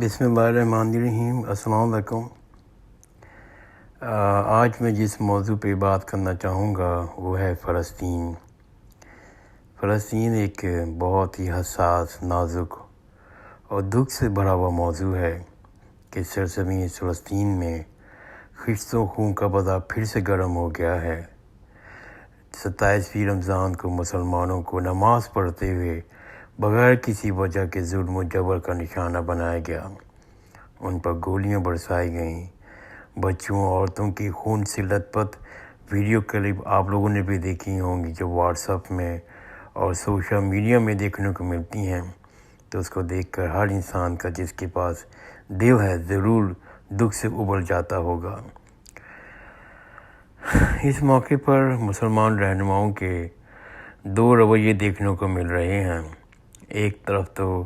بسم اللہ الرحمن الرحیم۔ السلام علیکم۔ آج میں جس موضوع پہ بات کرنا چاہوں گا وہ ہے فلسطین۔ فلسطین ایک بہت ہی حساس، نازک اور دکھ سے بھرا ہوا موضوع ہے کہ سرزمین فلسطین میں خشت و خون کا بادہ پھر سے گرم ہو گیا ہے۔ 27ویں رمضان کو مسلمانوں کو نماز پڑھتے ہوئے بغیر کسی وجہ کے ظلم و جبر کا نشانہ بنایا گیا، ان پر گولیاں برسائی گئیں۔ بچوں اور عورتوں کی خون سے لت پت ویڈیو کلپ آپ لوگوں نے بھی دیکھی ہوں گی، جو واٹس ایپ میں اور سوشل میڈیا میں دیکھنے کو ملتی ہیں، تو اس کو دیکھ کر ہر انسان کا جس کے پاس دل ہے ضرور دکھ سے ابل جاتا ہوگا۔ اس موقع پر مسلمان رہنماؤں کے دو رویے دیکھنے کو مل رہے ہیں۔ ایک طرف تو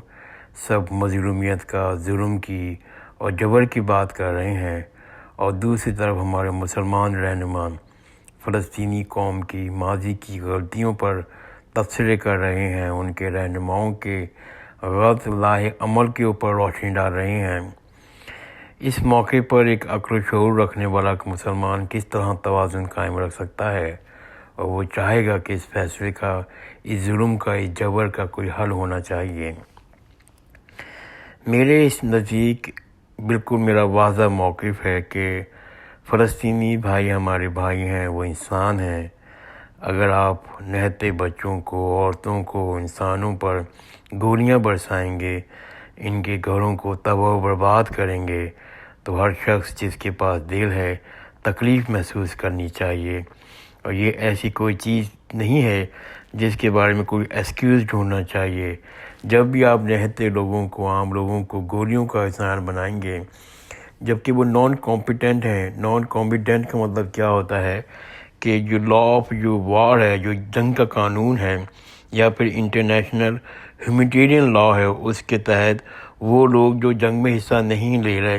سب مظلومیت کا، ظلم کی اور جبر کی بات کر رہے ہیں، اور دوسری طرف ہمارے مسلمان رہنما فلسطینی قوم کی ماضی کی غلطیوں پر تبصرے کر رہے ہیں، ان کے رہنماؤں کے غلط لاحق عمل کے اوپر روشنی ڈال رہے ہیں۔ اس موقع پر ایک عقل و شعور رکھنے والا مسلمان کس طرح توازن قائم رکھ سکتا ہے، اور وہ چاہے گا کہ اس فیصلے کا، اس ظلم کا، اس جبر کا کوئی حل ہونا چاہیے۔ میرے اس نزدیک بالکل میرا واضح موقف ہے کہ فلسطینی بھائی ہمارے بھائی ہیں، وہ انسان ہیں۔ اگر آپ نہتے بچوں کو، عورتوں کو، انسانوں پر گولیاں برسائیں گے، ان کے گھروں کو تباہ و برباد کریں گے، تو ہر شخص جس کے پاس دل ہے تکلیف محسوس کرنی چاہیے، اور یہ ایسی کوئی چیز نہیں ہے جس کے بارے میں کوئی ایکسکیوز ڈھونڈنا چاہیے۔ جب بھی آپ نہتے لوگوں کو، عام لوگوں کو گولیوں کا نشانہ بنائیں گے، جبکہ وہ نان کمپیٹنٹ ہیں۔ نان کمپیٹنٹ کا مطلب کیا ہوتا ہے کہ جو لا آف جو وار ہے، جو جنگ کا قانون ہے، یا پھر انٹرنیشنل ہیومینیٹیرین لا ہے، اس کے تحت وہ لوگ جو جنگ میں حصہ نہیں لے رہے،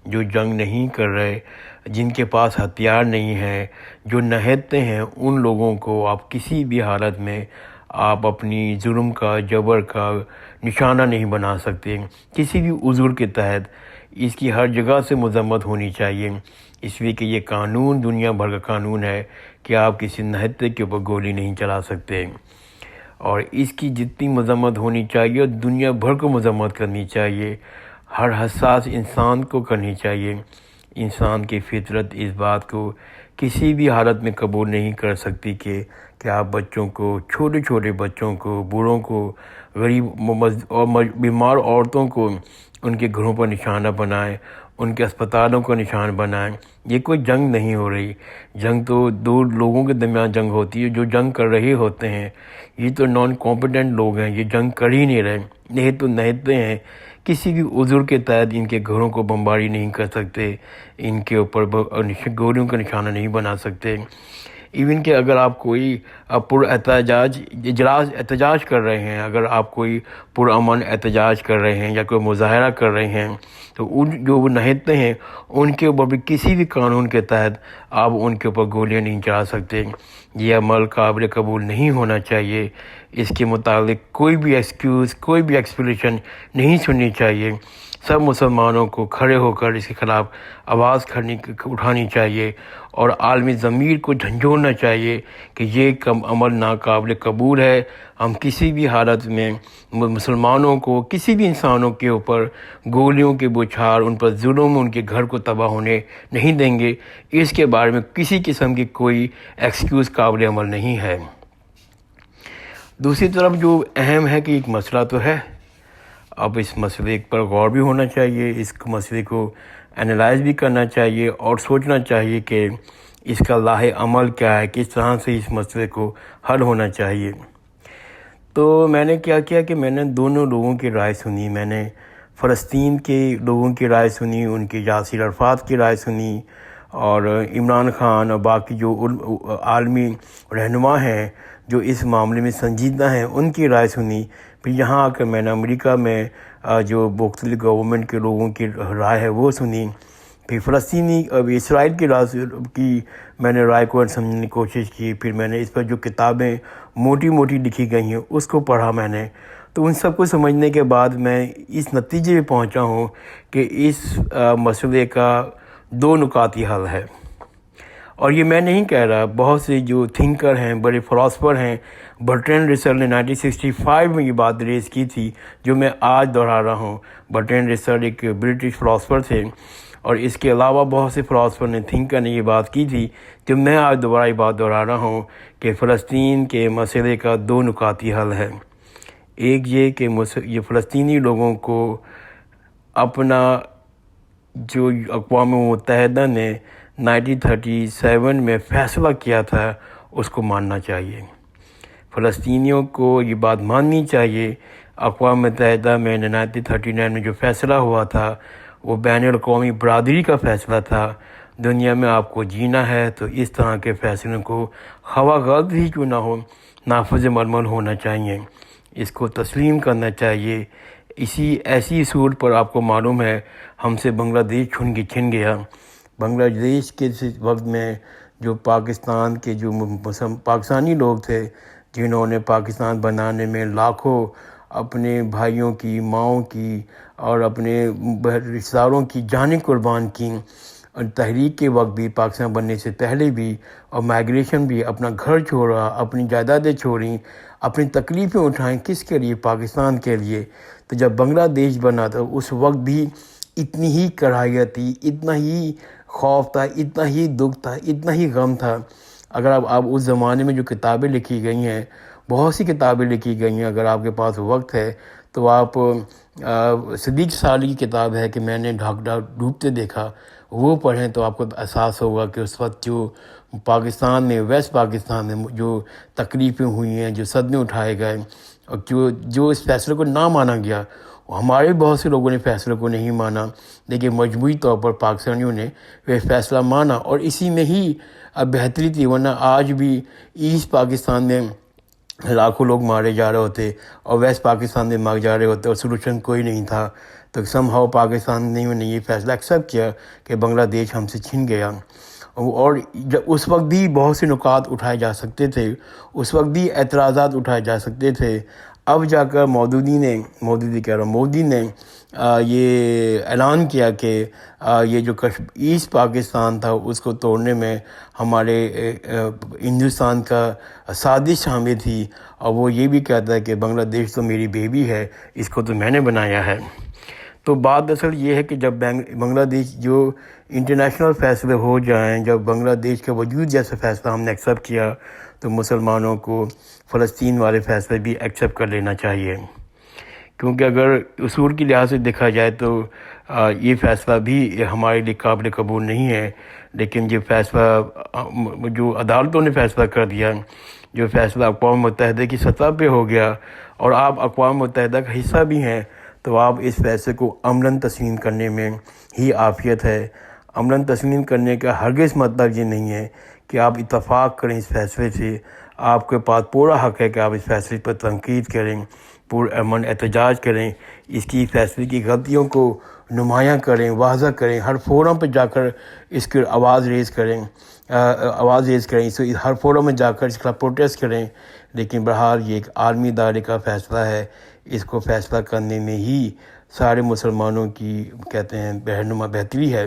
جو جنگ نہیں کر رہے، جن کے پاس ہتھیار نہیں ہے، جو نہتے ہیں، ان لوگوں کو آپ کسی بھی حالت میں آپ اپنی ظلم کا، جبر کا نشانہ نہیں بنا سکتے۔ کسی بھی عذر کے تحت اس کی ہر جگہ سے مذمت ہونی چاہیے، اس لیے کہ یہ قانون دنیا بھر کا قانون ہے کہ آپ کسی نہتے کے اوپر گولی نہیں چلا سکتے، اور اس کی جتنی مذمت ہونی چاہیے، دنیا بھر کو مذمت کرنی چاہیے، ہر حساس انسان کو کرنی چاہیے۔ انسان کی فطرت اس بات کو کسی بھی حالت میں قبول نہیں کر سکتی کہ آپ بچوں کو، چھوٹے چھوٹے بچوں کو، بوڑھوں کو، غریب اور بیمار عورتوں کو ان کے گھروں پر نشانہ بنائیں، ان کے اسپتالوں کو نشان بنائیں۔ یہ کوئی جنگ نہیں ہو رہی، جنگ تو دو لوگوں کے درمیان جنگ ہوتی ہے جو جنگ کر رہے ہوتے ہیں۔ یہ تو نان کمپیٹنٹ لوگ ہیں، یہ جنگ کر ہی نہیں رہے، یہ تو نہتے ہیں۔ کسی بھی عذر کے تحت ان کے گھروں کو بمباری نہیں کر سکتے، ان کے اوپر گولیوں کا نشانہ نہیں بنا سکتے۔ ایون کہ اگر آپ کوئی احتجاج کر رہے ہیں، اگر آپ کوئی پرامن احتجاج کر رہے ہیں یا کوئی مظاہرہ کر رہے ہیں، تو ان جو نہتے ہیں ان کے اوپر بھی کسی بھی قانون کے تحت آپ ان کے اوپر گولیاں نہیں چلا سکتے۔ یہ عمل قابل قبول نہیں ہونا چاہیے۔ اس کے متعلق کوئی بھی ایکسکیوز، کوئی بھی ایکسپلیشن نہیں سننی چاہیے۔ سب مسلمانوں کو کھڑے ہو کر اس کے خلاف آواز اٹھانی چاہیے، اور عالمی ضمیر کو جھنجھوڑنا چاہیے کہ یہ عمل ناقابل قبول ہے۔ ہم کسی بھی حالت میں مسلمانوں کو، کسی بھی انسانوں کے اوپر گولیوں کے بوچھار، ان پر ظلم، ان کے گھر کو تباہ ہونے نہیں دیں گے۔ اس کے بارے میں کسی قسم کی کوئی ایکسکیوز قابل عمل نہیں ہے۔ دوسری طرف جو اہم ہے کہ ایک مسئلہ تو ہے، اب اس مسئلے پر غور بھی ہونا چاہیے، اس مسئلے کو انالائز بھی کرنا چاہیے، اور سوچنا چاہیے کہ اس کا لاحق عمل کیا ہے، کس طرح سے اس مسئلے کو حل ہونا چاہیے۔ تو میں نے کیا کیا کہ میں نے دونوں لوگوں کی رائے سنی۔ میں نے فلسطین کے لوگوں کی رائے سنی، ان کے یاسر عرفات کی رائے سنی، اور عمران خان اور باقی جو عالمی رہنما ہیں جو اس معاملے میں سنجیدہ ہیں، ان کی رائے سنی۔ پھر یہاں آ کر میں نے امریکہ میں جو مختلف گورنمنٹ کے لوگوں کی رائے ہے وہ سنی۔ پھر فلسطینی اسرائیل کی میں نے رائے کو سمجھنے کی کوشش کی۔ پھر میں نے اس پر جو کتابیں موٹی موٹی لکھی گئی ہیں اس کو پڑھا میں نے، تو ان سب کو سمجھنے کے بعد میں اس نتیجے پہ پہنچا ہوں کہ اس مسئلے کا دو نکاتی حل ہے. اور یہ میں نہیں کہہ رہا، بہت سے جو تھنکر ہیں، بڑے فلاسفر ہیں. برٹرینڈ رسل نے 1965 میں یہ بات ریز کی تھی جو میں آج دہرا رہا ہوں. برٹرینڈ رسل ایک برٹش فلاسفر تھے، اور اس کے علاوہ بہت سے فلاسفر نے، تھنکر نے یہ بات کی تھی جو میں آج دوبارہ یہ بات دہرا رہا ہوں کہ فلسطین کے مسئلے کا دو نکاتی حل ہے. ایک یہ کہ یہ فلسطینی لوگوں کو اپنا جو اقوام متحدہ نے 1937 میں فیصلہ کیا تھا اس کو ماننا چاہیے. فلسطینیوں کو یہ بات ماننی چاہیے. اقوام متحدہ میں 1939 میں جو فیصلہ ہوا تھا وہ بین الاقوامی برادری کا فیصلہ تھا. دنیا میں آپ کو جینا ہے تو اس طرح کے فیصلوں کو خواہ غلط ہی کیوں نہ ہو نافذ عمل ہونا چاہیے. اس کو تسلیم کرنا چاہیے. ایسی صورت پر آپ کو معلوم ہے ہم سے بنگلہ دیش چھن گیا. بنگلہ دیش کے وقت میں جو پاکستان کے جو پاکستانی لوگ تھے جنہوں نے پاکستان بنانے میں لاکھوں اپنے بھائیوں کی، ماؤں کی اور اپنے رشتہ داروں کی جانیں قربان کیں، اور تحریک کے وقت بھی، پاکستان بننے سے پہلے بھی، اور مائیگریشن بھی، اپنا گھر چھوڑا، اپنی جائیدادیں چھوڑیں، اپنی تکلیفیں اٹھائیں، کس کے لیے؟ پاکستان کے لیے. تو جب بنگلہ دیش بنا تھا اس وقت بھی اتنی ہی کراہیت تھی، اتنا ہی خوف تھا، اتنا ہی دکھ تھا، اتنا ہی غم تھا. اگر آپ اس زمانے میں جو کتابیں لکھی گئی ہیں، بہت سی کتابیں لکھی گئی ہیں، اگر آپ کے پاس وقت ہے تو آپ صدیق سالی کی کتاب ہے کہ میں نے ڈھاک ڈوبتے دیکھا، وہ پڑھیں تو آپ کو احساس ہوگا کہ اس وقت جو پاکستان میں، ویسٹ پاکستان میں جو تکلیفیں ہوئی ہیں، جو صدمے اٹھائے گئے، اور جو اس فیصلے کو نہ مانا گیا. ہمارے بہت سے لوگوں نے فیصلے کو نہیں مانا، لیکن مجموعی طور پر پاکستانیوں نے وہ فیصلہ مانا، اور اسی میں ہی بہتری تھی. ورنہ آج بھی ایسٹ پاکستان میں لاکھوں لوگ مارے جا رہے ہوتے اور ویسٹ پاکستان میں مار جا رہے ہوتے اور سلوشن کوئی نہیں تھا. تو سم ہاؤ پاکستان نے یہ فیصلہ ایکسیپٹ کیا کہ بنگلہ دیش ہم سے چھن گیا. اور اس وقت بھی بہت سے نکات اٹھائے جا سکتے تھے، اس وقت بھی اعتراضات اٹھائے جا سکتے تھے. اب جا کر مودی نے یہ اعلان کیا کہ یہ جو ایسٹ پاکستان تھا اس کو توڑنے میں ہمارے ہندوستان کا سازش شامل تھی، اور وہ یہ بھی کہتا ہے کہ بنگلہ دیش تو میری بیبی ہے، اس کو تو میں نے بنایا ہے. تو بات اصل یہ ہے کہ جب بنگلہ دیش جو انٹرنیشنل فیصلے ہو جائیں، جب بنگلہ دیش کے وجود جیسا فیصلہ ہم نے ایکسیپٹ کیا تو مسلمانوں کو فلسطین والے فیصلے بھی ایکسیپٹ کر لینا چاہیے. کیونکہ اگر اصول کی لحاظ سے دیکھا جائے تو یہ فیصلہ بھی ہمارے لیے قابل قبول نہیں ہے. لیکن یہ فیصلہ جو عدالتوں نے فیصلہ کر دیا، جو فیصلہ اقوام متحدہ کی سطح پہ ہو گیا، اور آپ اقوام متحدہ کا حصہ بھی ہیں، تو آپ اس فیصلے کو عملاً تسلیم کرنے میں ہی عافیت ہے. عملاً تسلیم کرنے کا ہرگز مطلب یہ نہیں ہے کہ آپ اتفاق کریں اس فیصلے سے. آپ کے پاس پورا حق ہے کہ آپ اس فیصلے پر تنقید کریں، پرامن احتجاج کریں، اس کی فیصلے کی غلطیوں کو نمایاں کریں، واضح کریں، ہر فورم پہ جا کر اس کی آواز ریز کریں، ہر فورم میں جا کر اس کا پروٹیسٹ کریں. لیکن بہرحال یہ ایک عالمی ادارے کا فیصلہ ہے، اس کو فیصلہ کرنے میں ہی سارے مسلمانوں کی کہتے ہیں رہنما بہتری ہے.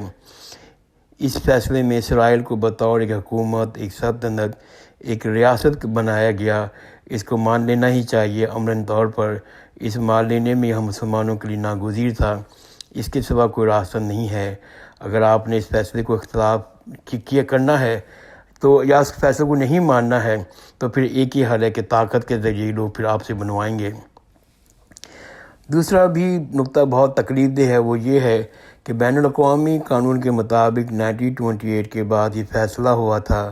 اس فیصلے میں اسرائیل کو بطور ایک حکومت، ایک سلطنت، ایک ریاست بنایا گیا. اس کو مان لینا ہی چاہیے عملاً طور پر. اس مان لینے میں ہم مسلمانوں کے لیے ناگزیر تھا، اس کے سوا کوئی راستہ نہیں ہے. اگر آپ نے اس فیصلے کو اختلاف کیا کرنا ہے تو، یا اس فیصلے کو نہیں ماننا ہے، تو پھر ایک ہی حل ہے کہ طاقت کے ذریعے لوگ پھر آپ سے بنوائیں گے. دوسرا بھی نقطہ بہت تکلیف دہ ہے، وہ یہ ہے کہ بین الاقوامی قانون کے مطابق 1928 کے بعد یہ فیصلہ ہوا تھا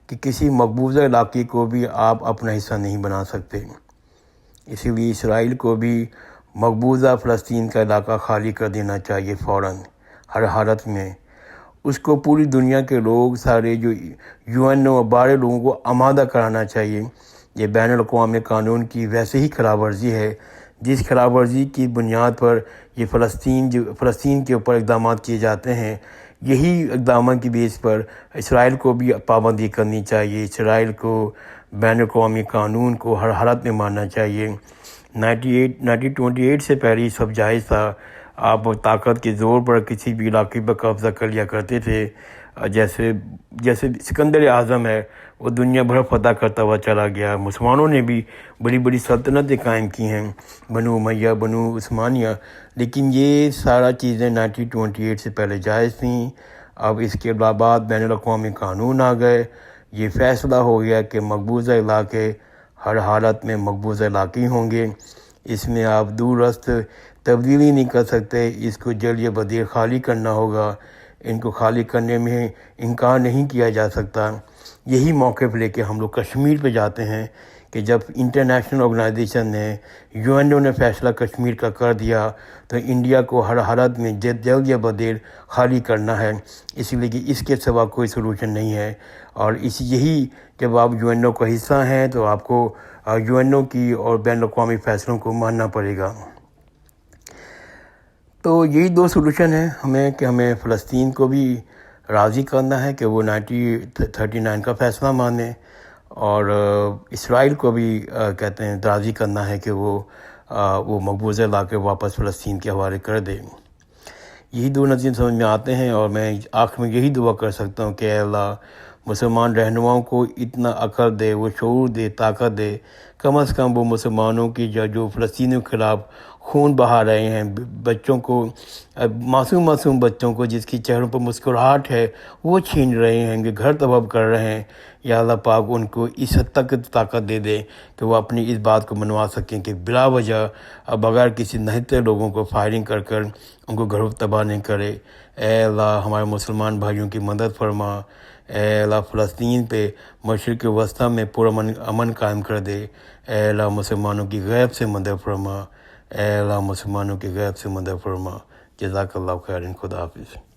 کہ کسی مقبوضہ علاقے کو بھی آپ اپنا حصہ نہیں بنا سکتے. اسی لیے اسرائیل کو بھی مقبوضہ فلسطین کا علاقہ خالی کر دینا چاہیے فوراً، ہر حالت میں. اس کو پوری دنیا کے لوگ، سارے جو UN اور بارے لوگوں کو آمادہ کرانا چاہیے. یہ بین الاقوامی قانون کی ویسے ہی خلاف ورزی ہے، جس خلاف ورزی کی بنیاد پر یہ فلسطین کے اوپر اقدامات کیے جاتے ہیں. یہی اقدامات کی بیس پر اسرائیل کو بھی پابندی کرنی چاہیے. اسرائیل کو بین الاقوامی قانون کو ہر حالت میں ماننا چاہیے. 1928 سے پہلے یہ سب جائز تھا. آپ طاقت کے زور پر کسی بھی علاقے پر قبضہ کر لیا کرتے تھے. جیسے سکندر اعظم ہے، وہ دنیا بھر فتح کرتا ہوا چلا گیا. مسلمانوں نے بھی بڑی بڑی سلطنتیں قائم کی ہیں، بنو امیہ، بنو عثمانیہ، لیکن یہ سارا چیزیں 1928 سے پہلے جائز تھیں. اب اس کے بعد بین الاقوامی قانون آ گئے. یہ فیصلہ ہو گیا کہ مقبوضہ علاقے ہر حالت میں مقبوضہ علاقے ہوں گے. اس میں آپ دور رست تبدیلی نہیں کر سکتے. اس کو جل یا بدیر خالی کرنا ہوگا. ان کو خالی کرنے میں انکار نہیں کیا جا سکتا. یہی موقف لے کے ہم لوگ کشمیر پہ جاتے ہیں کہ جب انٹرنیشنل آرگنائزیشن نے UN نے فیصلہ کشمیر کا کر دیا تو انڈیا کو ہر حالت میں جلد یا بدیر خالی کرنا ہے. اس لیے کہ اس کے سوا کوئی سلوشن نہیں ہے. اور یہی جب آپ UN کا حصہ ہیں تو آپ کو UN کی اور بین الاقوامی فیصلوں کو ماننا پڑے گا. تو یہی دو سلوشن ہیں ہمیں فلسطین کو بھی راضی کرنا ہے کہ وہ 1939 کا فیصلہ مانیں، اور اسرائیل کو بھی کہتے ہیں راضی کرنا ہے کہ وہ مقبوضہ علاقے واپس فلسطین کے حوالے کر دے. یہی دو نظریے سمجھ میں آتے ہیں، اور میں آخر میں یہی دعا کر سکتا ہوں کہ اے اللہ مسلمان رہنماؤں کو اتنا عقل دے، وہ شعور دے، طاقت دے. کم از کم وہ مسلمانوں کی جو فلسطینیوں کے خلاف خون بہا رہے ہیں، بچوں کو، معصوم بچوں کو جس کی چہروں پر مسکراہٹ ہے وہ چھین رہے ہیں، کہ گھر تباہ کر رہے ہیں. یا اللہ پاک ان کو اس حد تک طاقت دے دے کہ وہ اپنی اس بات کو منوا سکیں کہ بلا وجہ بغیر کسی نہتے لوگوں کو فائرنگ کر ان کو گھروں تباہ نہیں کرے. اے اللہ ہمارے مسلمان بھائیوں کی مدد فرما. اے اللہ فلسطین پہ مشرق وسطیٰ میں امن قائم کر دے. اے اللہ مسلمانوں کی غیب سے مدد فرما. اے اللہ مسلمانوں کی غیب سے مدد فرما. جزاک اللہ خیر. خدا حافظ.